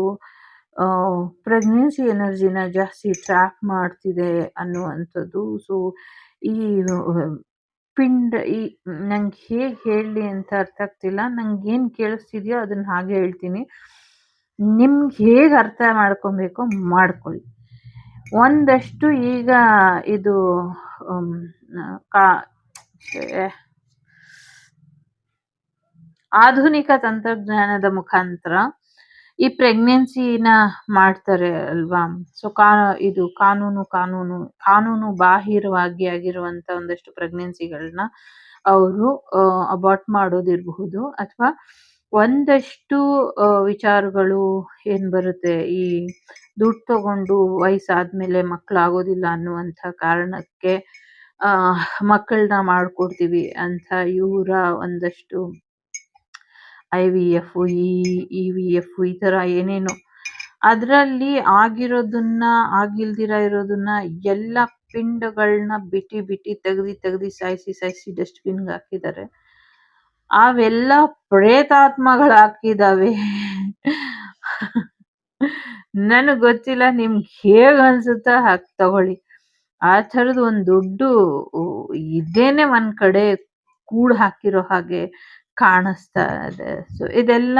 ಪ್ರೆಗ್ನೆನ್ಸಿ ಎನರ್ಜಿನ ಜಾಸ್ತಿ ಟ್ರ್ಯಾಕ್ ಮಾಡ್ತಿದೆ ಅನ್ನುವಂಥದ್ದು. ಸೊ ಈ ಪಿಂಡ್ ನಂಗೆ ಹೇಗೆ ಹೇಳಲಿ ಅಂತ ಅರ್ಥ ಆಗ್ತಿಲ್ಲ. ನಂಗೇನು ಕೇಳಿಸ್ತಿದೆಯೋ ಅದನ್ನ ಹಾಗೆ ಹೇಳ್ತೀನಿ. ನಿಮ್ಗೆ ಹೇಗೆ ಅರ್ಥ ಮಾಡ್ಕೊಬೇಕೋ ಮಾಡ್ಕೊಳ್ಳಿ. ಒಂದಷ್ಟು ಈಗ ಇದು ಆಧುನಿಕ ತಂತ್ರಜ್ಞಾನದ ಮುಖಾಂತರ ಈ ಪ್ರೆಗ್ನೆನ್ಸಿನ ಮಾಡ್ತಾರೆ ಅಲ್ವಾ? ಸೊ ಇದು ಕಾನೂನು ಬಾಹಿರವಾಗಿ ಆಗಿರುವಂತ ಒಂದಷ್ಟು ಪ್ರೆಗ್ನೆನ್ಸಿಗಳನ್ನ ಅವರು ಅಬಾರ್ಟ್ ಮಾಡೋದಿರಬಹುದು, ಅಥವಾ ಒಂದಷ್ಟು ವಿಚಾರಗಳು ಏನ್ ಬರುತ್ತೆ, ಈ ದುಡ್ಡು ತಗೊಂಡು ವಯಸ್ಸಾದ್ಮೇಲೆ ಮಕ್ಕಳಾಗೋದಿಲ್ಲ ಅನ್ನುವಂಥ ಕಾರಣಕ್ಕೆ ಮಕ್ಕಳನ್ನ ಮಾಡ್ಕೊಡ್ತೀವಿ ಅಂತ ಇವರ ಒಂದಷ್ಟು IVF, EVF ಈ ತರ ಏನೇನೋ ಅದರಲ್ಲಿ ಆಗಿರೋದನ್ನ, ಆಗಿಲ್ದಿರ ಇರೋದನ್ನ ಎಲ್ಲ ಪಿಂಡಗಳನ್ನ ಬಿಟ್ಟಿ ಬಿಟ್ಟಿ ತೆಗ್ದಿ ಸಾಯಿಸಿ ಡಸ್ಟ್‌ಬಿನ್‌ಗೆ ಹಾಕಿದ್ದಾರೆ. ಅವೆಲ್ಲ ಪ್ರೇತಾತ್ಮಗಳಾಗಿದಾವೆ. ನನಗ್ ಗೊತ್ತಿಲ್ಲ, ನಿಮ್ಗೆ ಹೇಗ್ ಅನ್ಸುತ್ತೋ ಹಾಗ್ ತಗೊಳ್ಳಿ. ಆ ಥರದ್ ಒಂದ್ ದೊಡ್ಡ ಇದೇನೆ ಒಂದ್ ಕಡೆ ಕೂಡ್ ಹಾಕಿರೋ ಹಾಗೆ ಕಾಣಿಸ್ತಾ ಇದೆ. ಸೊ ಇದೆಲ್ಲ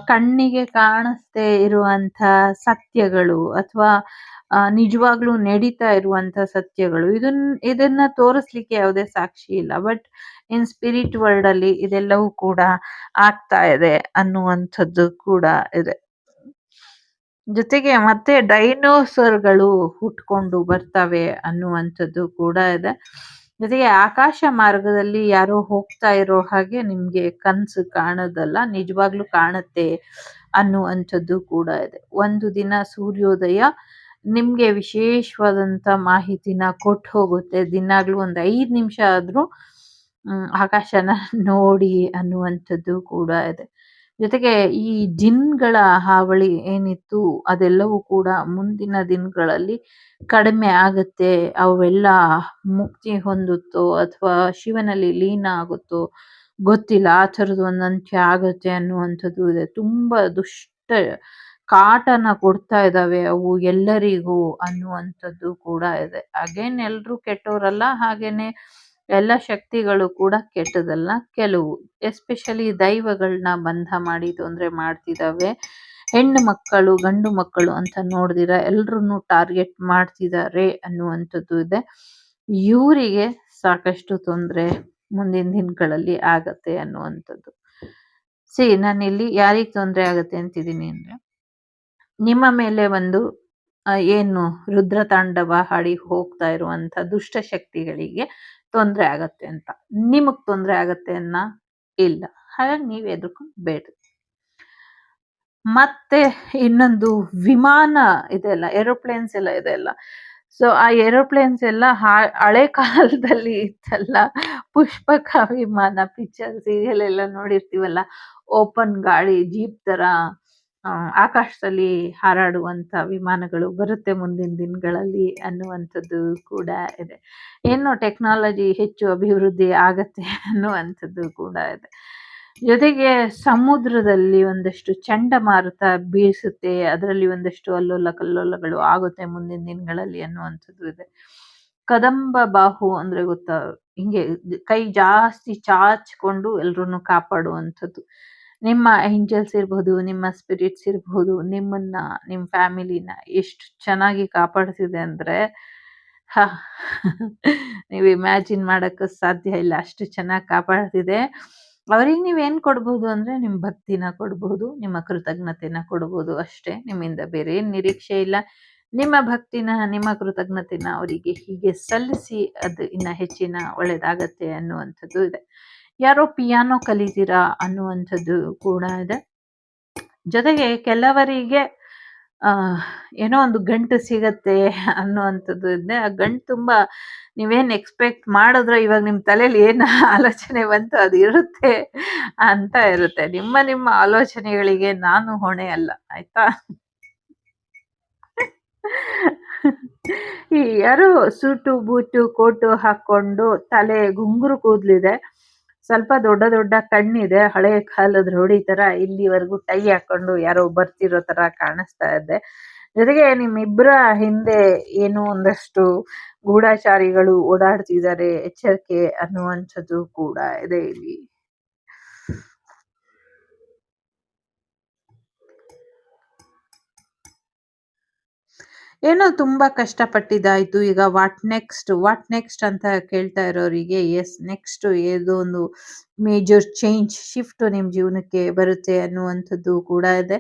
ಕಣ್ಣಿಗೆ ಕಾಣಿಸ್ದೇ ಇರುವಂಥ ಸತ್ಯಗಳು, ಅಥವಾ ನಿಜವಾಗ್ಲೂ ನಡೀತಾ ಇರುವಂಥ ಸತ್ಯಗಳು. ಇದನ್ನ ತೋರಿಸ್ಲಿಕ್ಕೆ ಯಾವುದೇ ಸಾಕ್ಷಿ ಇಲ್ಲ. ಬಟ್ ಇನ್ ಸ್ಪಿರಿಟ್ ವರ್ಲ್ಡ್ ಅಲ್ಲಿ ಇದೆಲ್ಲವೂ ಕೂಡ ಆಗ್ತಾ ಇದೆ ಅನ್ನುವಂಥದ್ದು ಕೂಡ ಇದೆ. ಜೊತೆಗೆ ಮತ್ತೆ ಡೈನೋಸರ್‌ಗಳು ಹುಟ್ಕೊಂಡು ಬರ್ತವೆ ಅನ್ನುವಂಥದ್ದು ಕೂಡ ಇದೆ. ಜೊತೆಗೆ ಆಕಾಶ ಮಾರ್ಗದಲ್ಲಿ ಯಾರೋ ಹೋಗ್ತಾ ಇರೋ ಹಾಗೆ ನಿಮ್ಗೆ ಕನ್ಸು ಕಾಣೋದಲ್ಲ, ನಿಜವಾಗ್ಲೂ ಕಾಣುತ್ತೆ ಅನ್ನುವಂಥದ್ದು ಕೂಡ ಇದೆ. ಒಂದು ದಿನ ಸೂರ್ಯೋದಯ ನಿಮ್ಗೆ ವಿಶೇಷವಾದಂಥ ಮಾಹಿತಿನ ಕೊಟ್ಟು ಹೋಗುತ್ತೆ. ದಿನಾಗ್ಲೂ ಒಂದು 5 ನಿಮಿಷ ಆದ್ರೂ ಆಕಾಶನ ನೋಡಿ ಅನ್ನುವಂಥದ್ದು ಕೂಡ ಇದೆ. ಜೊತೆಗೆ ಈ ಜಿನ್‌ಗಳ ಹಾವಳಿ ಏನಿತ್ತು ಅದೆಲ್ಲವೂ ಕೂಡ ಮುಂದಿನ ದಿನಗಳಲ್ಲಿ ಕಡಿಮೆ ಆಗುತ್ತೆ. ಅವೆಲ್ಲ ಮುಕ್ತಿ ಹೊಂದುತ್ತೋ ಅಥವಾ ಶಿವನಲ್ಲಿ ಲೀನ ಆಗುತ್ತೋ ಗೊತ್ತಿಲ್ಲ. ಆ ಥರದ್ದು ಒಂದು ಅಂತ್ಯ ಆಗುತ್ತೆ ಅನ್ನುವಂಥದ್ದು ಇದೆ. ತುಂಬಾ ದುಷ್ಟ ಕಾಟನ ಕೊಡ್ತಾ ಇದ್ದಾವೆ ಅವು ಎಲ್ಲರಿಗೂ ಅನ್ನುವಂಥದ್ದು ಕೂಡ ಇದೆ. ಅಗೇನ್ ಎಲ್ರೂ ಕೆಟ್ಟೋರಲ್ಲ, ಹಾಗೇನೆ ಎಲ್ಲ ಶಕ್ತಿಗಳು ಕೂಡ ಕೆಟ್ಟದಲ್ಲ. ಕೆಲವು ಎಸ್ಪೆಷಲಿ ದೈವಗಳನ್ನ ಬಂಧ ಮಾಡಿ ತೊಂದರೆ ಮಾಡ್ತಿದ್ದಾವೆ. ಹೆಣ್ಣು ಮಕ್ಕಳು ಗಂಡು ಮಕ್ಕಳು ಅಂತ ನೋಡ್ದಿರ ಎಲ್ರನ್ನೂ ಟಾರ್ಗೆಟ್ ಮಾಡ್ತಿದ್ದಾರೆ ಅನ್ನುವಂಥದ್ದು ಇದೆ. ಇವರಿಗೆ ಸಾಕಷ್ಟು ತೊಂದರೆ ಮುಂದಿನ ದಿನಗಳಲ್ಲಿ ಆಗತ್ತೆ ಅನ್ನುವಂಥದ್ದು. ನಾನಿಲ್ಲಿ ಯಾರಿಗೆ ತೊಂದರೆ ಆಗತ್ತೆ ಅಂತಿದ್ದೀನಿ ಅಂದ್ರೆ, ನಿಮ್ಮ ಮೇಲೆ ಒಂದು ಏನು ರುದ್ರತಾಂಡವ ಹಾಡಿ ಹೋಗ್ತಾ ಇರುವಂತ ದುಷ್ಟ ಶಕ್ತಿಗಳಿಗೆ ತೊಂದರೆ ಆಗತ್ತೆ ಅಂತ. ನಿಮಗ್ ತೊಂದರೆ ಆಗತ್ತೆ ಇಲ್ಲ. ಹಾಗಾಗಿ ನೀವ್ ಹೆದರ್ಕೊಂಡ್ ಬೇಡ. ಮತ್ತೆ ಇನ್ನೊಂದು ವಿಮಾನ ಇದೆಲ್ಲ, ಏರೋಪ್ಲೇನ್ಸ್ ಎಲ್ಲ ಇದೆಲ್ಲ. ಸೊ ಆ ಏರೋಪ್ಲೇನ್ಸ್ ಎಲ್ಲ ಹಳೆ ಕಾಲದಲ್ಲಿ ಇತ್ತಲ್ಲ, ಪುಷ್ಪಕ ವಿಮಾನ ಪಿಕ್ಚರ್ ಸೀರಿಯಲ್ ಎಲ್ಲ ನೋಡಿರ್ತೀವಲ್ಲ, ಓಪನ್ ಗಾಳಿ ಜೀಪ್ ತರ ಆಕಾಶದಲ್ಲಿ ಹಾರಾಡುವಂತ ವಿಮಾನಗಳು ಬರುತ್ತೆ ಮುಂದಿನ ದಿನಗಳಲ್ಲಿ ಅನ್ನುವಂಥದ್ದು ಕೂಡ ಇದೆ. ಏನೋ ಟೆಕ್ನಾಲಜಿ ಹೆಚ್ಚು ಅಭಿವೃದ್ಧಿ ಆಗತ್ತೆ ಅನ್ನುವಂಥದ್ದು ಕೂಡ ಇದೆ. ಜೊತೆಗೆ ಸಮುದ್ರದಲ್ಲಿ ಒಂದಷ್ಟು ಚಂಡಮಾರುತ ಬೀಸುತ್ತೆ, ಅದರಲ್ಲಿ ಒಂದಷ್ಟು ಅಲ್ಲೋಲ ಕಲ್ಲೋಲಗಳು ಆಗುತ್ತೆ ಮುಂದಿನ ದಿನಗಳಲ್ಲಿ ಅನ್ನುವಂಥದ್ದು ಇದೆ. ಕದಂಬ ಬಾಹು ಅಂದ್ರೆ ಗೊತ್ತಾ, ಹಿಂಗೆ ಕೈ ಜಾಸ್ತಿ ಚಾಚ್ಕೊಂಡು ಎಲ್ರನ್ನೂ ಕಾಪಾಡುವಂಥದ್ದು. ನಿಮ್ಮ ಏಂಜಲ್ಸ್ ಇರ್ಬೋದು, ನಿಮ್ಮ ಸ್ಪಿರಿಟ್ಸ್ ಇರ್ಬೋದು, ನಿಮ್ಮನ್ನ ನಿಮ್ಮ ಫ್ಯಾಮಿಲಿನ ಎಷ್ಟು ಚೆನ್ನಾಗಿ ಕಾಪಾಡ್ತಿದೆ ಅಂದ್ರೆ ನೀವು ಇಮ್ಯಾಜಿನ್ ಮಾಡಕ್ಕೆ ಸಾಧ್ಯ ಇಲ್ಲ, ಅಷ್ಟು ಚೆನ್ನಾಗಿ ಕಾಪಾಡ್ತಿದೆ. ಅವ್ರಿಗೆ ನೀವೇನ್ ಕೊಡ್ಬೋದು ಅಂದ್ರೆ ನಿಮ್ಮ ಭಕ್ತಿನ ಕೊಡ್ಬೋದು, ನಿಮ್ಮ ಕೃತಜ್ಞತೆನ ಕೊಡ್ಬೋದು ಅಷ್ಟೇ. ನಿಮ್ಮಿಂದ ಬೇರೆ ಏನ್ ನಿರೀಕ್ಷೆ ಇಲ್ಲ. ನಿಮ್ಮ ಭಕ್ತಿನ, ನಿಮ್ಮ ಕೃತಜ್ಞತೆನ ಅವರಿಗೆ ಹೀಗೆ ಸಲ್ಲಿಸಿ, ಅದು ಇನ್ನ ಹೆಚ್ಚಿನ ಒಳ್ಳೇದಾಗತ್ತೆ ಅನ್ನುವಂಥದ್ದು ಇದೆ. ಯಾರೋ ಪಿಯಾನೋ ಕಲಿತೀರಾ ಅನ್ನುವಂಥದ್ದು ಕೂಡ ಇದೆ. ಜೊತೆಗೆ ಕೆಲವರಿಗೆ ಏನೋ ಒಂದು ಗಂಟು ಸಿಗತ್ತೆ ಅನ್ನುವಂಥದ್ದು ಇದೆ. ಆ ಗಂಟು ತುಂಬಾ ನೀವೇನ್ ಎಕ್ಸ್ಪೆಕ್ಟ್ ಮಾಡಿದ್ರೆ ಇವಾಗ ನಿಮ್ ತಲೆಯಲ್ಲಿ ಏನ್ ಆಲೋಚನೆ ಬಂತು ಅದು ಇರುತ್ತೆ ಅಂತ ಇರುತ್ತೆ. ನಿಮ್ಮ ಆಲೋಚನೆಗಳಿಗೆ ನಾನು ಹೊಣೆ ಅಲ್ಲ, ಆಯ್ತಾ? ಈ ಯಾರು ಸೂಟು ಬೂಟು ಕೋಟು ಹಾಕೊಂಡು ತಲೆ ಗುಂಗುರು ಕೂದ್ಲಿದೆ, ಸ್ವಲ್ಪ ದೊಡ್ಡ ದೊಡ್ಡ ಕಣ್ಣಿದೆ, ಹಳೆ ಕಾಲದ ರೂಢಿ ತರ ಇಲ್ಲಿವರೆಗೂ ಟೈ ಹಾಕೊಂಡು ಯಾರೋ ಬರ್ತಿರೋ ತರ ಕಾಣಿಸ್ತಾ ಇದೆ. ಜೊತೆಗೆ ನಿಮ್ಮಿಬ್ಬರ ಹಿಂದೆ ಏನೋ ಒಂದಷ್ಟು ಗೂಢಾಚಾರಿಗಳು ಓಡಾಡ್ತಿದ್ದಾರೆ, ಎಚ್ಚರಿಕೆ ಅನ್ನುವಂಥದ್ದು ಕೂಡ ಇದೆ ಇಲ್ಲಿ. ಏನೋ ತುಂಬಾ ಕಷ್ಟಪಟ್ಟಿದ್ದಾಯ್ತು. ಈಗ ವಾಟ್ ನೆಕ್ಸ್ಟ್ ಅಂತ ಕೇಳ್ತಾ ಇರೋರಿಗೆ ಯೆಸ್ ನೆಕ್ಸ್ಟ್ ಏದೋ ಒಂದು ಮೇಜರ್ ಚೇಂಜ್ ಶಿಫ್ಟ್ ನಿಮ್ ಜೀವನಕ್ಕೆ ಬರುತ್ತೆ ಅನ್ನುವಂಥದ್ದು ಕೂಡ ಇದೆ.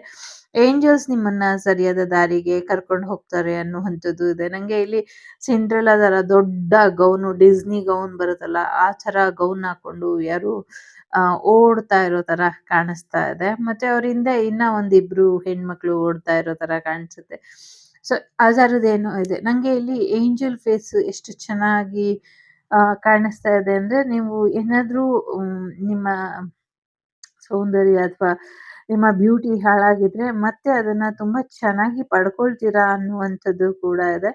ಏಂಜಲ್ಸ್ ನಿಮ್ಮನ್ನ ಸರಿಯಾದ ದಾರಿಗೆ ಕರ್ಕೊಂಡು ಹೋಗ್ತಾರೆ ಅನ್ನುವಂಥದ್ದು ಇದೆ. ನಂಗೆ ಇಲ್ಲಿ ಸಿಂಡ್ರೆಲ್ಲಾ ತರ ದೊಡ್ಡ ಗೌನು ಡಿಸ್ನಿ ಗೌನ್ ಬರುತ್ತಲ್ಲ ಆ ತರ ಗೌನ್ ಹಾಕೊಂಡು ಯಾರು ಓಡ್ತಾ ಇರೋ ತರ ಕಾಣಿಸ್ತಾ ಇದೆ. ಮತ್ತೆ ಅವ್ರ ಹಿಂದೆ ಇನ್ನ ಒಂದಿಬ್ರು ಹೆಣ್ಮಕ್ಳು ಓಡ್ತಾ ಇರೋ ತರ ಕಾಣಿಸುತ್ತೆ. ಸೊ ಅದರದ್ದೇನೋ ಇದೆ. ನಂಗೆ ಇಲ್ಲಿ ಏಂಜಲ್ ಫೇಸ್ ಎಷ್ಟು ಚೆನ್ನಾಗಿ ಕಾಣಿಸ್ತಾ ಇದೆ ಅಂದ್ರೆ ನೀವು ಏನಾದ್ರೂ ನಿಮ್ಮ ಸೌಂದರ್ಯ ಅಥವಾ ನಿಮ್ಮ ಬ್ಯೂಟಿ ಹಾಳಾಗಿದ್ರೆ ಮತ್ತೆ ಅದನ್ನ ತುಂಬಾ ಚೆನ್ನಾಗಿ ಪಡ್ಕೊಳ್ತೀರಾ ಅನ್ನುವಂಥದ್ದು ಕೂಡ ಇದೆ.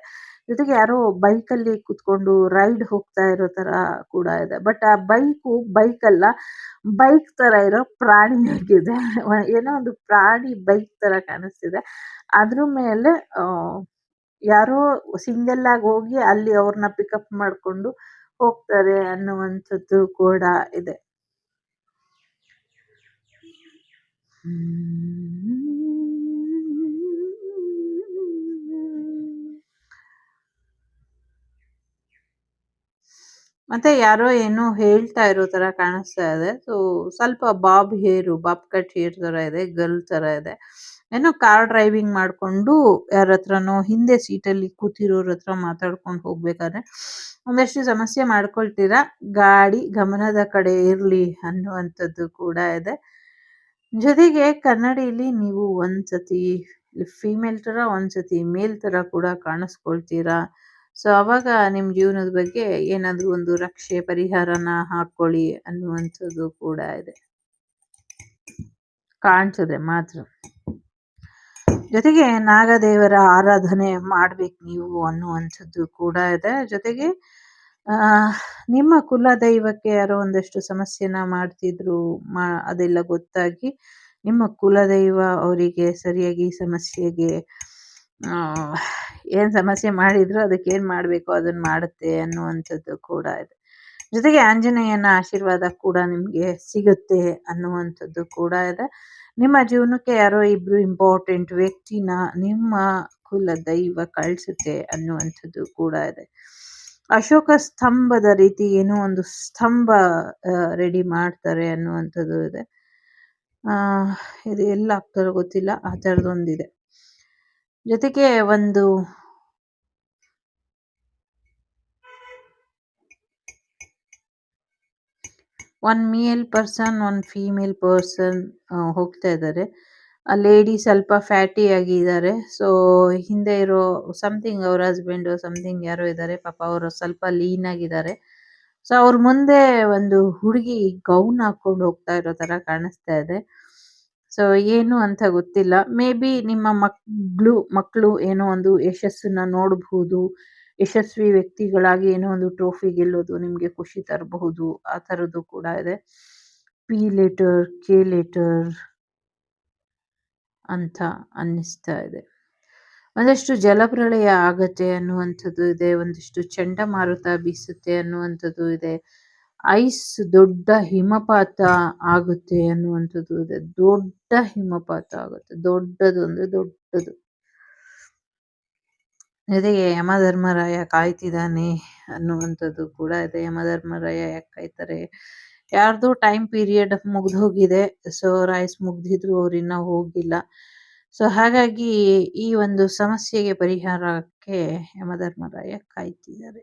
ಜೊತೆಗೆ ಯಾರೋ ಬೈಕಲ್ಲಿ ಕುತ್ಕೊಂಡು ರೈಡ್ ಹೋಗ್ತಾ ಇರೋ ತರ ಕೂಡ ಇದೆ. ಬಟ್ ಆ ಬೈಕ್ ಅಲ್ಲ, ಬೈಕ್ ತರ ಇರೋ ಪ್ರಾಣಿ ಆಗಿದೆ. ಏನೋ ಒಂದು ಪ್ರಾಣಿ ಬೈಕ್ ತರ ಕಾಣಿಸ್ತಿದೆ. ಅದ್ರ ಮೇಲೆ ಯಾರೋ ಸಿಂಗಲ್ ಆಗಿ ಹೋಗಿ ಅಲ್ಲಿ ಅವ್ರನ್ನ ಪಿಕಪ್ ಮಾಡ್ಕೊಂಡು ಹೋಗ್ತಾರೆ ಅನ್ನುವಂಥದ್ದು ಕೂಡ ಇದೆ. ಮತ್ತೆ ಯಾರೋ ಏನೋ ಹೇಳ್ತಾ ಇರೋ ತರ ಕಾಣಿಸ್ತಾ ಇದೆ. ಸೊ ಸ್ವಲ್ಪ ಬಾಬ್ ಕಟ್ ಹೇರ್ ತರ ಇದೆ, ಗರ್ಲ್ ತರ ಇದೆ. ಏನೋ ಕಾರ್ ಡ್ರೈವಿಂಗ್ ಮಾಡ್ಕೊಂಡು ಯಾರ ಹತ್ರನೋ ಹಿಂದೆ ಸೀಟಲ್ಲಿ ಕೂತಿರೋರ ಹತ್ರ ಮಾತಾಡ್ಕೊಂಡು ಹೋಗ್ಬೇಕಾದ್ರೆ ಒಂದಷ್ಟು ಸಮಸ್ಯೆ ಮಾಡ್ಕೊಳ್ತೀರಾ. ಗಾಡಿ ಗಮನದ ಕಡೆ ಇರ್ಲಿ ಅನ್ನುವಂಥದ್ದು ಕೂಡ ಇದೆ. ಜೊತೆಗೆ ಕನ್ನಡಿಲಿ ನೀವು ಒಂದ್ಸತಿ ಫೀಮೇಲ್ ತರ ಒಂದ್ಸತಿ ಮೇಲ್ ತರ ಕೂಡ ಕಾಣಿಸ್ಕೊಳ್ತೀರಾ. ಸೊ ಅವಾಗ ನಿಮ್ ಜೀವನದ ಬಗ್ಗೆ ಏನಾದ್ರೂ ಒಂದು ರಕ್ಷೆ ಪರಿಹಾರನ ಹಾಕೊಳ್ಳಿ ಅನ್ನುವಂಥದ್ದು ಕೂಡ ಇದೆ. ಕಾಣಿಸದೆ ಮಾತ್ರ. ಜೊತೆಗೆ ನಾಗದೇವರ ಆರಾಧನೆ ಮಾಡ್ಬೇಕು ನೀವು ಅನ್ನುವಂಥದ್ದು ಕೂಡ ಇದೆ. ಜೊತೆಗೆ ನಿಮ್ಮ ಕುಲ ದೈವಕ್ಕೆ ಯಾರೋ ಒಂದಷ್ಟು ಸಮಸ್ಯೆನ ಮಾಡ್ತಿದ್ರು. ಅದೆಲ್ಲ ಗೊತ್ತಾಗಿ ನಿಮ್ಮ ಕುಲದೈವ ಅವರಿಗೆ ಸರಿಯಾಗಿ ಸಮಸ್ಯೆಗೆ ಏನ್ ಸಮಸ್ಯೆ ಮಾಡಿದ್ರು ಅದಕ್ಕೆ ಏನ್ ಮಾಡ್ಬೇಕು ಅದನ್ನ ಮಾಡುತ್ತೆ ಅನ್ನುವಂಥದ್ದು ಕೂಡ ಇದೆ. ಜೊತೆಗೆ ಆಂಜನೇಯನ ಆಶೀರ್ವಾದ ಕೂಡ ನಿಮ್ಗೆ ಸಿಗುತ್ತೆ ಅನ್ನುವಂಥದ್ದು ಕೂಡ ಇದೆ. ನಿಮ್ಮ ಜೀವನಕ್ಕೆ ಯಾರೋ ಇಬ್ರು ಇಂಪಾರ್ಟೆಂಟ್ ವ್ಯಕ್ತಿನ ನಿಮ್ಮ ಕುಲ ದೈವ ಕಳಿಸುತ್ತೆ ಅನ್ನುವಂಥದ್ದು ಕೂಡ ಇದೆ. ಅಶೋಕ ಸ್ತಂಭದ ರೀತಿ ಏನೋ ಒಂದು ಸ್ತಂಭ ರೆಡಿ ಮಾಡ್ತಾರೆ ಅನ್ನುವಂಥದ್ದು ಇದೆ. ಇದು ಎಲ್ಲ ಆಗ್ತಾರೋ ಗೊತ್ತಿಲ್ಲ, ಆ ಥರದೊಂದಿದೆ. ಜೊತೆಗೆ ಒಂದು ಮೇಲ್ ಪರ್ಸನ್ ಫೀಮೇಲ್ ಪರ್ಸನ್ ಹೋಗ್ತಾ ಇದ್ದಾರೆ. ಆ ಲೇಡಿ ಸ್ವಲ್ಪ ಫ್ಯಾಟಿ ಆಗಿದ್ದಾರೆ. ಸೊ ಹಿಂದೆ ಇರೋ ಸಮಥಿಂಗ್ ಅವ್ರ ಹಸ್ಬೆಂಡ್ ಸಮಥಿಂಗ್ ಯಾರೋ ಇದ್ದಾರೆ. ಪಾಪ ಅವರು ಸ್ವಲ್ಪ ಲೀನ್ ಆಗಿದ್ದಾರೆ. ಸೊ ಅವ್ರ ಮುಂದೆ ಒಂದು ಹುಡುಗಿ ಗೌನ್ ಹಾಕೊಂಡು ಹೋಗ್ತಾ ಇರೋ ತರ ಕಾಣಿಸ್ತಾ ಇದೆ. ಸೊ ಏನು ಅಂತ ಗೊತ್ತಿಲ್ಲ. ಮೇ ಬಿ ನಿಮ್ಮ ಮಕ್ಕಳು ಏನೋ ಒಂದು ಯಶಸ್ಸನ್ನ ನೋಡಬಹುದು. ಯಶಸ್ವಿ ವ್ಯಕ್ತಿಗಳಾಗಿ ಏನೋ ಒಂದು ಟ್ರೋಫಿ ಗೆಲ್ಲೋದು ನಿಮ್ಗೆ ಖುಷಿ ತರಬಹುದು. ಆ ಥರದ್ದು ಕೂಡ ಇದೆ. ಪಿ ಲೆಟರ್, ಕೆ ಲೆಟರ್ ಅಂತ ಅನ್ನಿಸ್ತಾ ಇದೆ. ಒಂದಷ್ಟು ಜಲಪ್ರಳಯ ಆಗತ್ತೆ ಅನ್ನುವಂಥದ್ದು ಇದೆ. ಒಂದಿಷ್ಟು ಚಂಡಮಾರುತ ಬೀಸುತ್ತೆ ಅನ್ನುವಂಥದ್ದು ಇದೆ. ಐಸ್ ದೊಡ್ಡ ಹಿಮಪಾತ ಆಗುತ್ತೆ ಅನ್ನುವಂಥದ್ದು ಇದೆ. ದೊಡ್ಡ ಹಿಮಪಾತ ಆಗುತ್ತೆ. ದೊಡ್ಡದು ಅಂದ್ರೆ ದೊಡ್ಡದು. ಜೊತೆಗೆ ಯಮಧರ್ಮರಾಯ ಕಾಯ್ತಿದ್ದಾನೆ ಅನ್ನುವಂಥದ್ದು ಕೂಡ ಇದೆ. ಯಮಧರ್ಮರಾಯ ಯಾಕೆ ಕಾಯ್ತಾರೆ? ಯಾರ್ದೋ ಟೈಮ್ ಪೀರಿಯಡ್ ಮುಗ್ದೋಗಿದೆ. ಸೊ ರಾಯ್ಸ್ ಮುಗ್ದಿದ್ರು ಅವ್ರಿನ್ನ ಹೋಗಿಲ್ಲ. ಸೊ ಹಾಗಾಗಿ ಈ ಒಂದು ಸಮಸ್ಯೆಗೆ ಪರಿಹಾರಕ್ಕೆ ಯಮಧರ್ಮರಾಯ ಕಾಯ್ತಿದ್ದಾರೆ.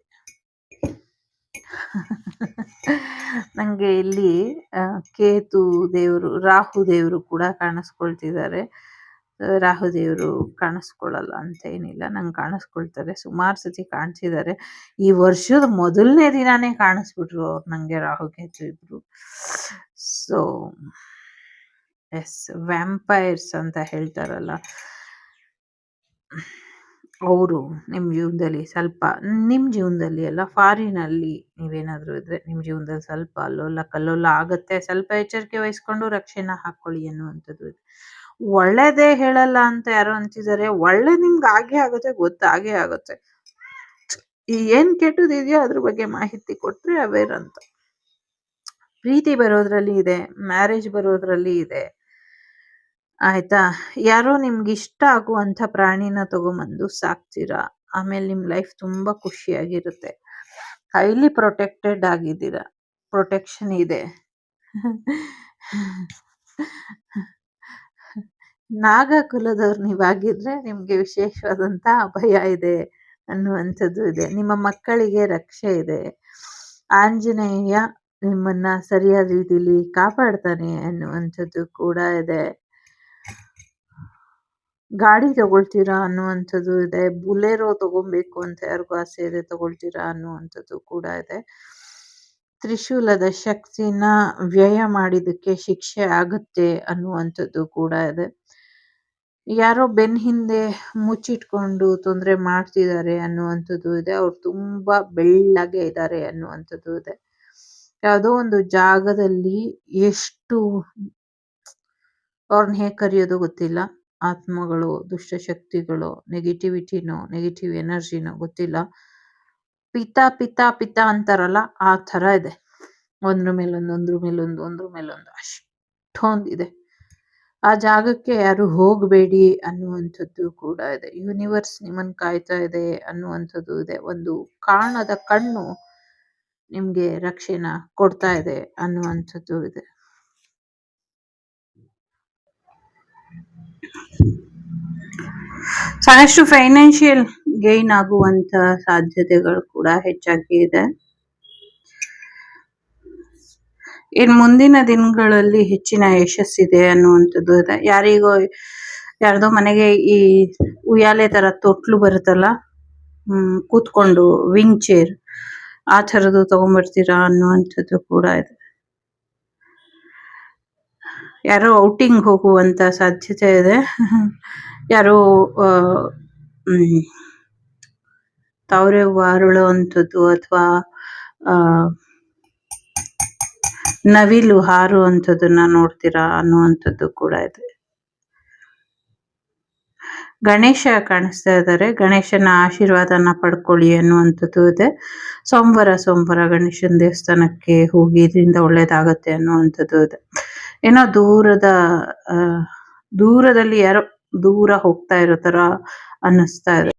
ನಂಗೆ ಇಲ್ಲಿ ಕೇತು ದೇವರು, ರಾಹು ದೇವರು ಕೂಡ ಕಾಣಿಸ್ಕೊಳ್ತಿದ್ದಾರೆ. ರಾಹು ದೇವರು ಕಾಣಿಸ್ಕೊಳ್ಳಲ್ಲ ಅಂತ ಏನಿಲ್ಲ, ನಂಗೆ ಕಾಣಿಸ್ಕೊಳ್ತಾರೆ. ಸುಮಾರು ಸತಿ ಕಾಣಿಸಿದ್ದಾರೆ. ಈ ವರ್ಷದ ಮೊದಲನೇ ದಿನಾನೇ ಕಾಣಿಸ್ಬಿಟ್ರು ಅವ್ರು ನಂಗೆ, ರಾಹು ಕೇತು ಇಬ್ರು. ಸೊ ಎಸ್, ವ್ಯಾಂಪೈರ್ಸ್ ಅಂತ ಹೇಳ್ತಾರಲ್ಲ, ಅವರು ನಿಮ್ಮ ಜೀವನದಲ್ಲಿ ಸ್ವಲ್ಪ, ನಿಮ್ಮ ಜೀವನದಲ್ಲಿ ಅಲ್ಲ ಫಾರಿನಲ್ಲಿ ನೀವೇನಾದರೂ ಇದ್ರೆ ನಿಮ್ಮ ಜೀವನದಲ್ಲಿ ಸ್ವಲ್ಪ ಅಲ್ಲೋಲ ಕಲ್ಲೋಲ ಆಗುತ್ತೆ. ಸ್ವಲ್ಪ ಎಚ್ಚರಿಕೆ ವಹಿಸ್ಕೊಂಡು ರಕ್ಷೆನ ಹಾಕ್ಕೊಳ್ಳಿ ಅನ್ನುವಂಥದ್ದು ಇದೆ. ಒಳ್ಳೇದೇ ಹೇಳಲ್ಲ ಅಂತ ಯಾರೋ ಅಂತಿದ್ದಾರೆ. ಒಳ್ಳೆ ನಿಮ್ಗೆ ಆಗೇ ಆಗುತ್ತೆ, ಗೊತ್ತಾಗೇ ಆಗುತ್ತೆ. ಏನ್ ಕೆಟ್ಟದಿದೆಯೋ ಅದ್ರ ಬಗ್ಗೆ ಮಾಹಿತಿ ಕೊಟ್ರೆ ಅವೇರ್ ಅಂತ. ಪ್ರೀತಿ ಬರೋದ್ರಲ್ಲಿ ಇದೆ, ಮ್ಯಾರೇಜ್ ಬರೋದ್ರಲ್ಲಿ ಇದೆ. ಆಯ್ತಾ? ಯಾರೋ ನಿಮ್ಗಿಷ್ಟ ಆಗುವಂಥ ಪ್ರಾಣಿನ ತಗೊಂಬಂದು ಸಾಕ್ತೀರಾ. ಆಮೇಲೆ ನಿಮ್ ಲೈಫ್ ತುಂಬಾ ಖುಷಿಯಾಗಿರುತ್ತೆ. ಹೈಲಿ ಪ್ರೊಟೆಕ್ಟೆಡ್ ಆಗಿದ್ದೀರಾ. ಪ್ರೊಟೆಕ್ಷನ್ ಇದೆ. ನಾಗ ಕುಲದವ್ರು ನೀವಾಗಿದ್ರೆ ನಿಮ್ಗೆ ವಿಶೇಷವಾದಂಥ ಅಭಯ ಇದೆ ಅನ್ನುವಂಥದ್ದು ಇದೆ. ನಿಮ್ಮ ಮಕ್ಕಳಿಗೆ ರಕ್ಷೆ ಇದೆ. ಆಂಜನೇಯ ನಿಮ್ಮನ್ನ ಸರಿಯಾದ ರೀತಿಲಿ ಕಾಪಾಡ್ತಾನೆ ಅನ್ನುವಂಥದ್ದು ಕೂಡ ಇದೆ. ಗಾಡಿ ತಗೊಳ್ತೀರಾ ಅನ್ನುವಂಥದ್ದು ಇದೆ. ಬುಲೆರೋ ತಗೊಬೇಕು ಅಂತ ಯಾರಿಗೂ ಆಸೆ ಇದೆ, ತಗೊಳ್ತೀರಾ ಅನ್ನುವಂಥದ್ದು ಕೂಡ ಇದೆ. ತ್ರಿಶೂಲದ ಶಕ್ತಿನ ವ್ಯಯ ಮಾಡಿದ್ದಕ್ಕೆ ಶಿಕ್ಷೆ ಆಗುತ್ತೆ ಅನ್ನುವಂಥದ್ದು ಕೂಡ ಇದೆ. ಯಾರೋ ಬೆನ್ ಹಿಂದೆ ಮುಚ್ಚಿಟ್ಕೊಂಡು ತೊಂದರೆ ಮಾಡ್ತಿದ್ದಾರೆ ಅನ್ನುವಂಥದ್ದು ಇದೆ. ಅವ್ರು ತುಂಬಾ ಬೆಳ್ಳಗೆ ಇದ್ದಾರೆ ಅನ್ನುವಂಥದ್ದು ಇದೆ. ಯಾವುದೋ ಒಂದು ಜಾಗದಲ್ಲಿ ಎಷ್ಟು ಅವ್ರನ್ನ ಹೇಗೆ ಕರೆಯೋದು ಗೊತ್ತಿಲ್ಲ. ಆತ್ಮಗಳು, ದುಷ್ಟಶಕ್ತಿಗಳು, ನೆಗೆಟಿವಿಟಿನೋ, ನೆಗೆಟಿವ್ ಎನರ್ಜಿನೋ ಗೊತ್ತಿಲ್ಲ. ಪಿತಾ ಪಿತಾ ಪಿತಾ ಅಂತಾರಲ್ಲ, ಆ ಥರ ಇದೆ. ಒಂದ್ರ ಮೇಲೊಂದು, ಒಂದ್ರ ಮೇಲೊಂದು, ಒಂದ್ರ ಮೇಲೊಂದು ಅಷ್ಟೊಂದಿದೆ. ಆ ಜಾಗಕ್ಕೆ ಯಾರು ಹೋಗಬೇಡಿ ಅನ್ನುವಂಥದ್ದು ಕೂಡ ಇದೆ. ಯೂನಿವರ್ಸ್ ನಿಮ್ಮನ್ನು ಕಾಯ್ತಾ ಇದೆ ಅನ್ನುವಂಥದ್ದು ಇದೆ. ಒಂದು ಕಾಣದ ಕಣ್ಣು ನಿಮ್ಗೆ ರಕ್ಷೆನ ಕೊಡ್ತಾ ಇದೆ ಅನ್ನುವಂಥದ್ದು ಇದೆ. ಸಾಕಷ್ಟು ಫೈನಾನ್ಷಿಯಲ್ ಗೈನ್ ಆಗುವಂತ ಸಾಧ್ಯತೆಗಳು ಕೂಡ ಹೆಚ್ಚಾಗಿ ಇದೆ. ಇನ್ನು ಮುಂದಿನ ದಿನಗಳಲ್ಲಿ ಹೆಚ್ಚಿನ ಯಶಸ್ಸಿದೆ ಅನ್ನುವಂಥದ್ದು ಇದೆ. ಯಾರ್ದೋ ಮನೆಗೆ ಈ ಉಯ್ಯಾಲೆ ತರ ತೊಟ್ಲು ಬರುತ್ತಲ್ಲ, ಕೂತ್ಕೊಂಡು ವಿಂಗ್ ಚೇರ್, ಆ ಥರದ್ದು ತಗೊಂಡ್ಬರ್ತೀರಾ ಅನ್ನುವಂಥದ್ದು ಕೂಡ ಇದೆ. ಯಾರೋ ಔಟಿಂಗ್ ಹೋಗುವಂತ ಸಾಧ್ಯತೆ ಇದೆ. ಯಾರೋ ತಾವರೆ ಹಾರುಳುವಂಥದ್ದು ಅಥವಾ ನವಿಲು ಹಾರುವಂಥದ್ದನ್ನ ನೋಡ್ತೀರಾ ಅನ್ನುವಂಥದ್ದು ಕೂಡ ಇದೆ. ಗಣೇಶ ಕಾಣಿಸ್ತಾ ಇದ್ದಾರೆ. ಗಣೇಶನ ಆಶೀರ್ವಾದನ ಪಡ್ಕೊಳ್ಳಿ ಅನ್ನುವಂಥದ್ದು ಇದೆ. ಸೋಮವಾರ ಗಣೇಶನ ದೇವಸ್ಥಾನಕ್ಕೆ ಹೋಗಿ ಇದರಿಂದ ಒಳ್ಳೇದಾಗತ್ತೆ ಅನ್ನುವಂಥದ್ದು ಇದೆ. ಏನೋ ದೂರದಲ್ಲಿ ಯಾರೋ ದೂರ ಹೋಗ್ತಾ ಇರೋ ತರ ಅನ್ನಿಸ್ತಾ ಇದೆ.